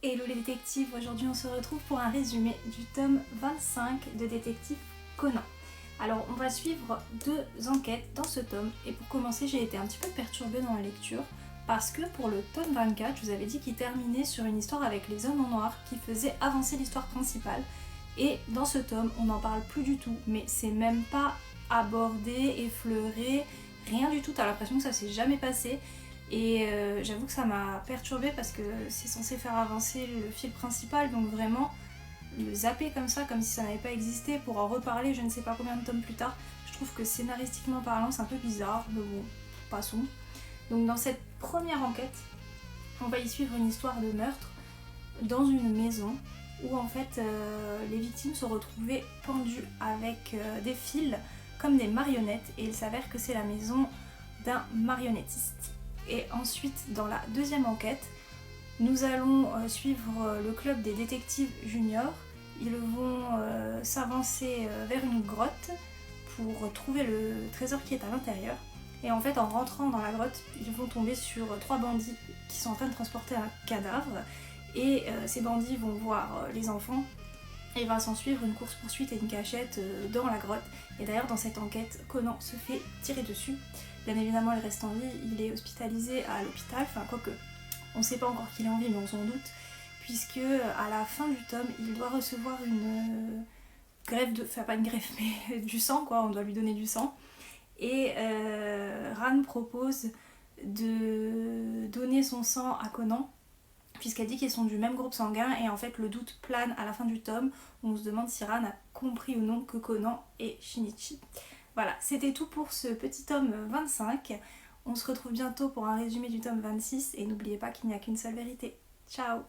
Hello les détectives, aujourd'hui on se retrouve pour un résumé du tome 25 de Détective Conan. Alors on va suivre deux enquêtes dans ce tome et pour commencer j'ai été un petit peu perturbée dans la lecture parce que pour le tome 24 je vous avais dit qu'il terminait sur une histoire avec les hommes en noir qui faisait avancer l'histoire principale et dans ce tome on n'en parle plus du tout mais c'est même pas abordé, effleuré, rien du tout, t'as l'impression que ça s'est jamais passé. Et j'avoue que ça m'a perturbée parce que c'est censé faire avancer le fil principal, donc vraiment le zapper comme ça, comme si ça n'avait pas existé, pour en reparler je ne sais pas combien de tomes plus tard, je trouve que scénaristiquement parlant c'est un peu bizarre, mais bon, passons. Donc dans cette première enquête, on va y suivre une histoire de meurtre dans une maison où en fait les victimes se retrouvaient pendues avec des fils comme des marionnettes et il s'avère que c'est la maison d'un marionnettiste. Et ensuite, dans la deuxième enquête, nous allons suivre le club des détectives juniors. Ils vont s'avancer vers une grotte pour trouver le trésor qui est à l'intérieur. Et en fait, en rentrant dans la grotte, ils vont tomber sur trois bandits qui sont en train de transporter un cadavre. Et ces bandits vont voir les enfants. Et il va s'en suivre une course-poursuite et une cachette dans la grotte. Et d'ailleurs, dans cette enquête, Conan se fait tirer dessus. Bien évidemment, il reste en vie, il est hospitalisé à l'hôpital, enfin quoique, on ne sait pas encore qu'il est en vie, mais on s'en doute, puisque à la fin du tome, il doit recevoir une greffe de... enfin pas une greffe, mais du sang, quoi, on doit lui donner du sang. Et Ran propose de donner son sang à Conan, puisqu'elle dit qu'ils sont du même groupe sanguin, et en fait le doute plane à la fin du tome, où on se demande si Ran a compris ou non que Conan est Shinichi. Voilà, c'était tout pour ce petit tome 25. On se retrouve bientôt pour un résumé du tome 26 et n'oubliez pas qu'il n'y a qu'une seule vérité. Ciao!